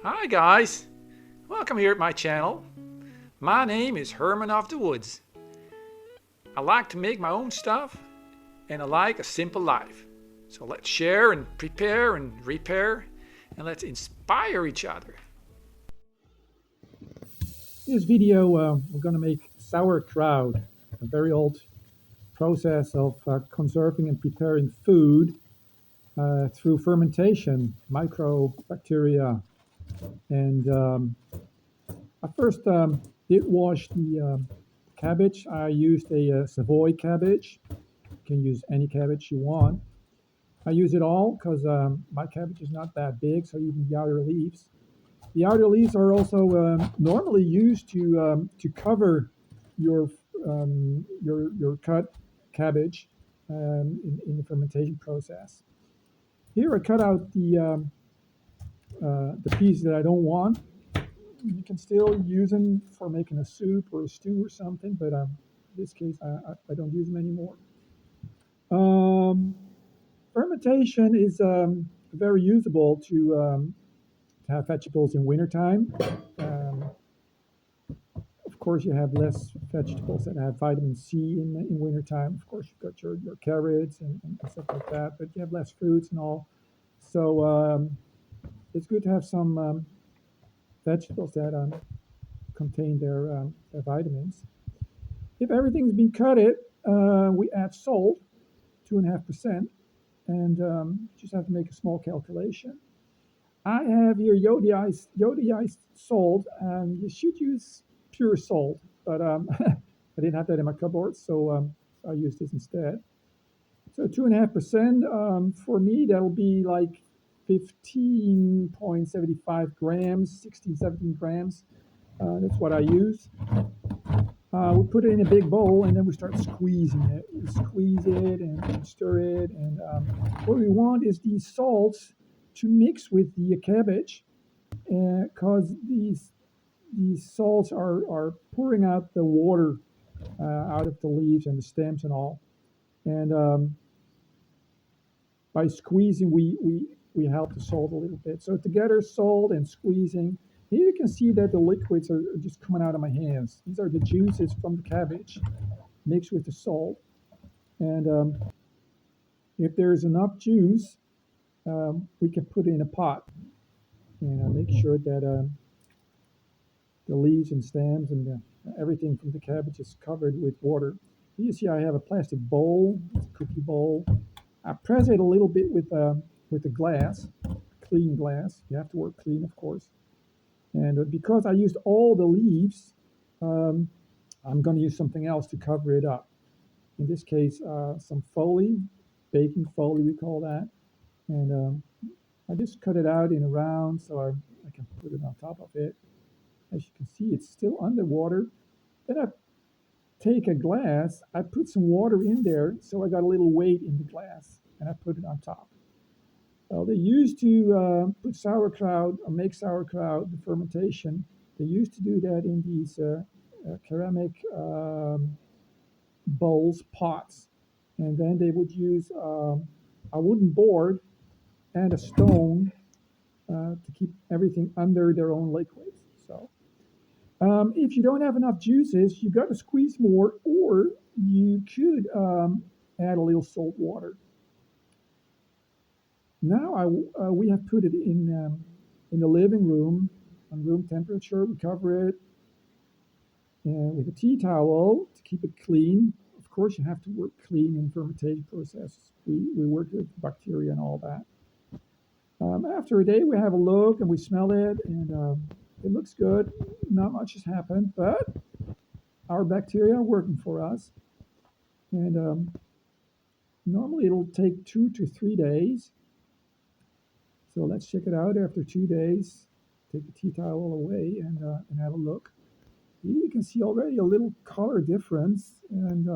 Hi guys, welcome here at my channel. My name is Herman of the Woods. I like to make my own stuff and I like a simple life. So let's share and prepare and repair and let's inspire each other. In this video, we're going to make sauerkraut, a very old process of conserving and preparing food through fermentation, microbacteria. And I first did wash the cabbage. I used a Savoy cabbage. You can use any cabbage you want. I use it all because my cabbage is not that big, so even the outer leaves. The outer leaves are also normally used to cover your your cut cabbage in the fermentation process. Here I cut out the piece that I don't want. You can still use them for making a soup or a stew or something, but in this case I don't use them anymore. Um, Fermentation is very usable to have vegetables in wintertime. Um, Of course, you have less vegetables that have vitamin C in wintertime. Of course, you've got your carrots and stuff like that, but you have less fruits and all. So it's good to have some vegetables that contain their vitamins. If everything's been cutted, we add salt, 2.5%, and just have to make a small calculation. I have here iodized salt, and you should use pure salt, but I didn't have that in my cupboard, so I used this instead. So 2.5%, for me, that'll be like 15.75 grams, 16, 17 grams. That's what I use. We put it in a big bowl and then we start squeezing it. We squeeze it and stir it. And what we want is these salts to mix with the cabbage because these salts are pouring out the water out of the leaves and the stems and all. And by squeezing, we help the salt a little bit. So together, salt and squeezing. Here you can see that the liquids are just coming out of my hands. These are the juices from the cabbage mixed with the salt. And if there's enough juice, we can put it in a pot and make sure that the leaves and stems and everything from the cabbage is covered with water. You see I have a plastic bowl, it's a cookie bowl. I press it a little bit with the glass, clean glass. You have to work clean, of course. And because I used all the leaves, um, I'm going to use something else to cover it up. In this case, some foley, baking foley, we call that. And I just cut it out in a round so I can put it on top of it. As you can see, it's still underwater. Then I take a glass, I put some water in there, so I got a little weight in the glass, and I put it on top. Well, they used to put sauerkraut or make sauerkraut, the fermentation. They used to do that in these ceramic bowls, pots, and then they would use a wooden board and a stone to keep everything under their own liquids. So if you don't have enough juices, you got to squeeze more, or you could add a little salt water. Now we have put it in the living room on room temperature. We cover it with a tea towel to keep it clean. Of course, you have to work clean in fermentation processes. We work with bacteria and all that. After a day, we have a look and we smell it, and it looks good. Not much has happened, but our bacteria are working for us. And normally it'll take 2 to 3 days. So let's check it out after 2 days. Take the tea towel away and have a look. You can see already a little color difference, and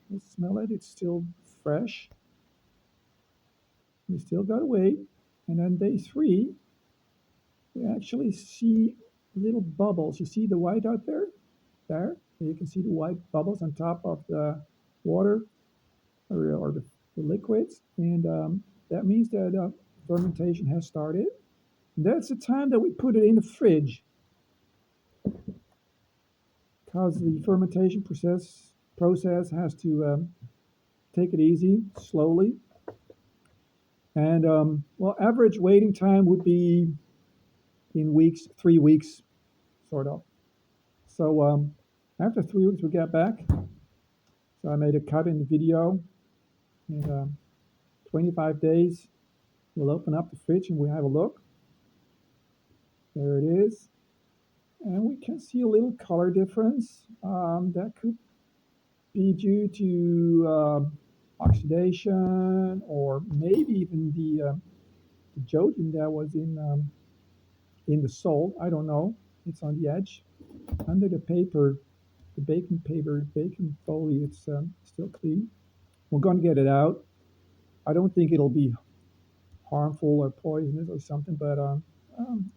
let's smell it. It's still fresh. We still got to wait. And on day 3, we actually see little bubbles. You see the white out there? There. You can see the white bubbles on top of the water or the liquids. And that means that fermentation has started. That's the time that we put it in the fridge, because the fermentation process has to take it easy, slowly. And well, average waiting time would be in weeks, 3 weeks, sort of. So after 3 weeks, we get back. So I made a cut in the video. In 25 days, we'll open up the fridge and we'll have a look. There it is. And we can see a little color difference. That could be due to oxidation, or maybe even the jodium that was in the salt. I don't know. It's on the edge. Under the paper, the baking paper, baking folio, it's still clean. We're going to get it out. I don't think it'll be harmful or poisonous or something, but I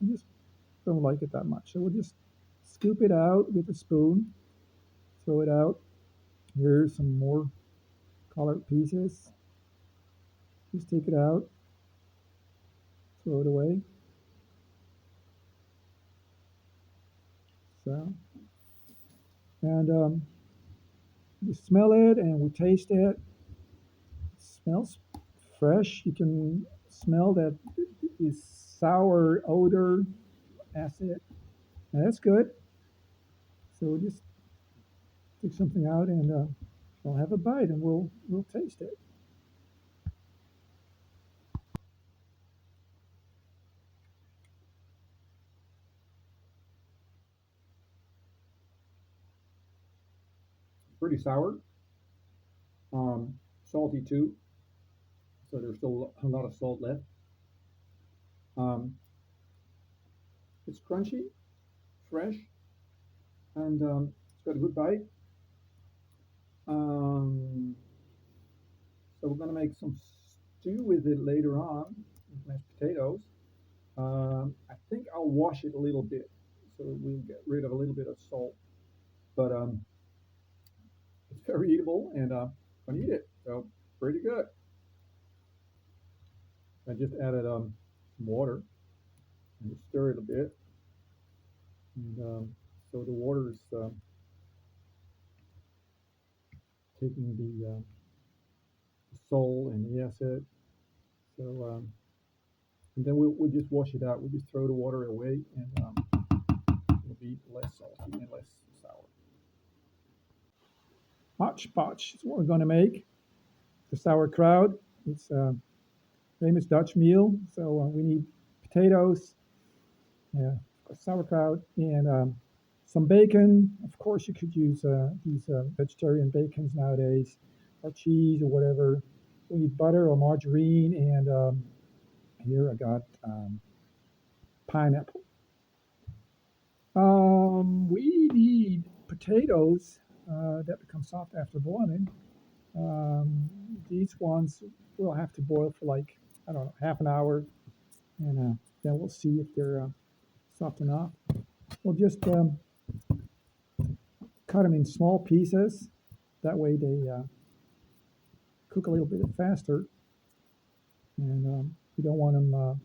just don't like it that much. So we'll just scoop it out with a spoon, throw it out. Here's some more colored pieces. Just take it out, throw it away. So, and we smell it and we taste it. It smells fresh. You can smell that is sour odor, acid, and that's good. So we'll just take something out and I'll have a bite and we'll taste it. Pretty sour, salty too. So there's still a lot of salt left. Um, it's crunchy, fresh, and it's got a good bite. So we're going to make some stew with it later on, with mashed potatoes. I think I'll wash it a little bit, so we'll get rid of a little bit of salt. But it's very eatable, and I'm going to eat it. So pretty good. I just added some water and just stir it a bit. And so the water is taking the salt and the acid. So and then we'll just wash it out. We'll just throw the water away, and it'll be less salty and less sour. Hotchpotch is what we're going to make. The sauerkraut. It's a famous Dutch meal. So we need potatoes, sauerkraut, and some bacon. Of course, you could use these vegetarian bacons nowadays, or cheese or whatever. We need butter or margarine, and here I got pineapple. We need potatoes that become soft after boiling. These ones will have to boil for like, I don't know, half an hour, and then we'll see if they're soft enough. We'll just cut them in small pieces. That way they cook a little bit faster, and you don't want them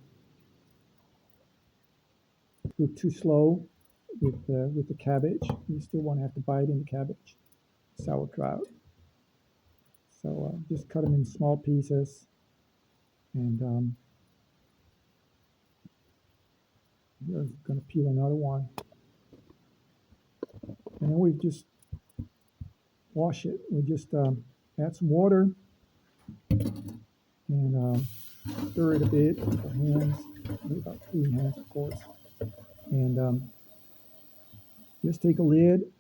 cook too slow with the cabbage. You still want to have to bite in the cabbage, sauerkraut. So just cut them in small pieces, and we're going to peel another one. And then we just wash it. We just add some water and stir it a bit with our hands, without clean hands, of course. And just take a lid,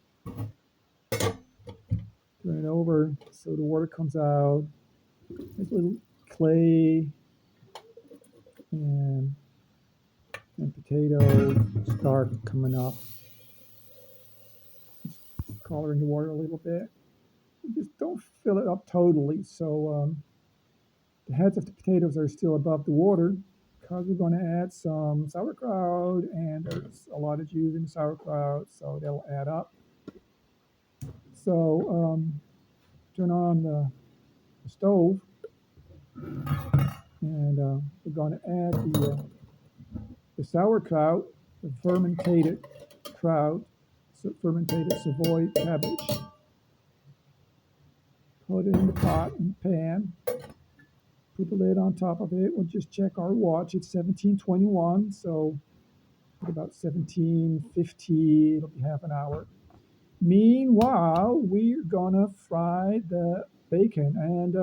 turn it over so the water comes out. There's a little clay and potatoes start coming up. Just coloring the water a little bit. Just don't fill it up totally, so the heads of the potatoes are still above the water, because we're going to add some sauerkraut, and there's a lot of juice in the sauerkraut, so they'll add up. So turn on the stove, and we're going to add the the sauerkraut, the fermented kraut, fermented Savoy cabbage. Put it in the pot, in the pan. Put the lid on top of it. We'll just check our watch. It's 17:21, so at about 17:50, it'll be half an hour. Meanwhile, we're gonna fry the bacon, and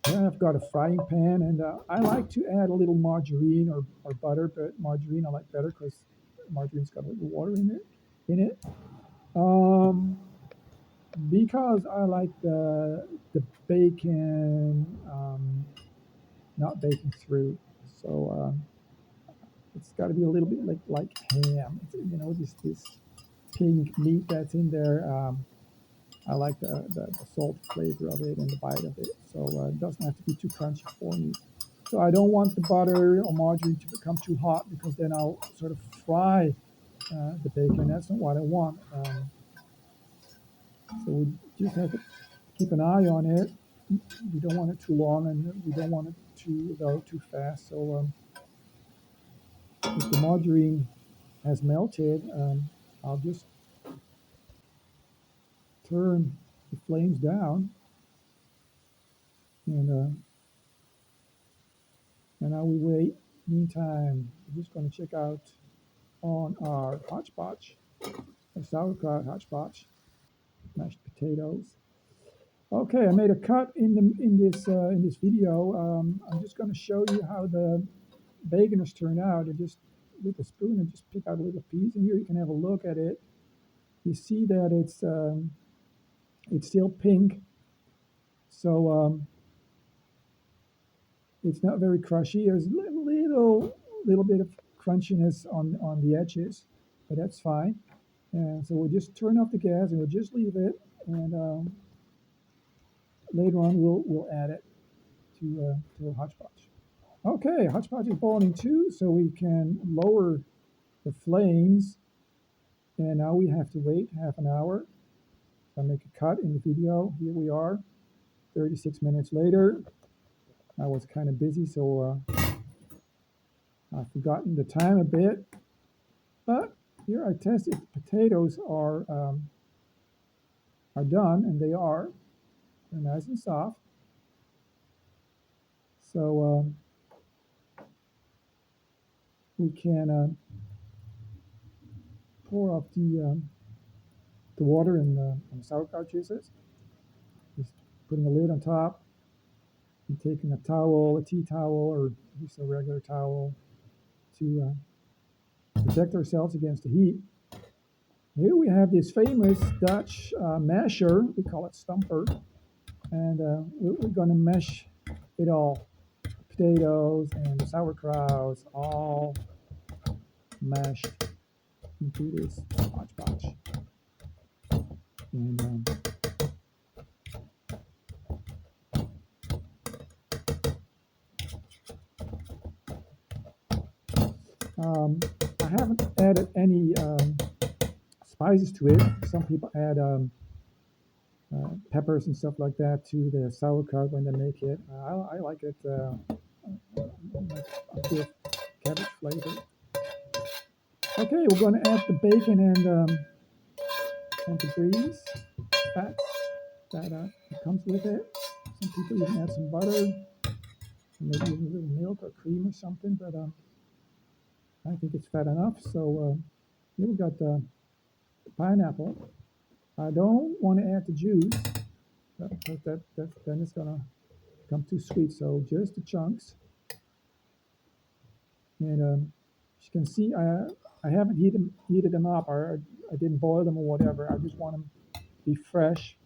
I've got a frying pan, and I like to add a little margarine or butter, but margarine I like better because margarine's got a little water in it. Because I like the bacon not baking through, so it's got to be a little bit like ham. It's, this pink meat that's in there. I like the salt flavor of it and the bite of it, so it doesn't have to be too crunchy for me. So I don't want the butter or margarine to become too hot because then I'll sort of fry the bacon. That's not what I want. So we just have to keep an eye on it. We don't want it too long, and we don't want it to go too fast. So if the margarine has melted, I'll just turn the flames down, and now we wait. Meantime, we're just going to check out on our hotchpotch, our sauerkraut hotchpotch, mashed potatoes. Okay, I made a cut in this video. I'm just going to show you how the bacon has turned out. I just with a spoon and just pick out a little piece, and here you can have a look at it. You see that it's still pink, so it's not very crushy. There's a little bit of crunchiness on the edges, but that's fine. And so we'll just turn off the gas and we'll just leave it, and later on we'll add it to a hotchpotch. Okay, hotchpotch is boiling too, so we can lower the flames, and now we have to wait half an hour. So I make a cut in the video. Here we are, 36 minutes later. I was kind of busy, so I've forgotten the time a bit. But here I tested the potatoes are done, and they're nice and soft. So we can pour off the water and the sauerkraut juices. Just putting a lid on top. And taking a towel, a tea towel, or just a regular towel to protect ourselves against the heat. Here we have this famous Dutch masher. We call it stamppot, and we're going to mash it all. Potatoes and sauerkrauts all mashed into this hotchpotch. And I haven't added any spices to it. Some people add peppers and stuff like that to the sauerkraut when they make it. I like it a good cabbage flavor. Okay, we're going to add the bacon and the grease fats that comes with it. Some people even add some butter, maybe even a little milk or cream or something, but I think it's fat enough. So here we got the pineapple. I don't want to add the juice, because then it's gonna become too sweet. So just the chunks. And as you can see, I haven't heated them up, or I didn't boil them or whatever. I just want them to be fresh,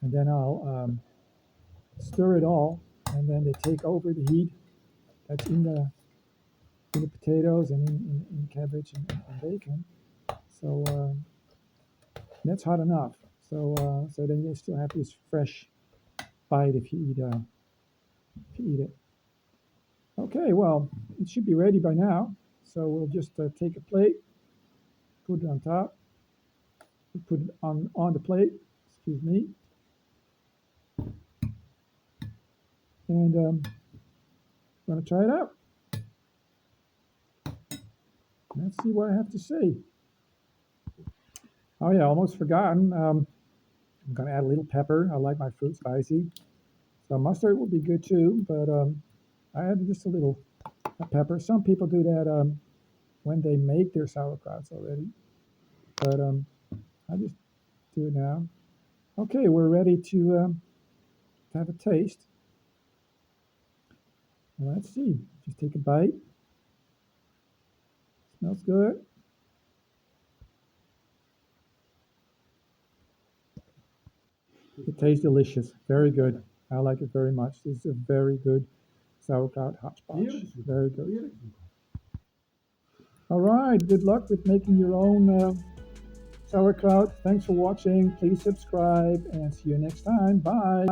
and then I'll stir it all, and then they take over the heat that's in the potatoes and in cabbage and bacon. So that's hot enough. So then you still have this fresh bite if you eat it. Okay, well, it should be ready by now. So we'll just take a plate, put it on top, put it on the plate. Excuse me. And I'm going to try it out. Let's see what I have to say. Oh yeah, almost forgotten. I'm gonna add a little pepper. I like my food spicy. So mustard would be good too, but I added just a little pepper. Some people do that when they make their sauerkrauts already, but I just do it now. Okay, we're ready to have a taste. Let's see. Just take a bite. Smells good. It tastes delicious. Very good. I like it very much. This is a very good sauerkraut hotchpotch. Very good. All right. Good luck with making your own sauerkraut. Thanks for watching. Please subscribe and see you next time. Bye.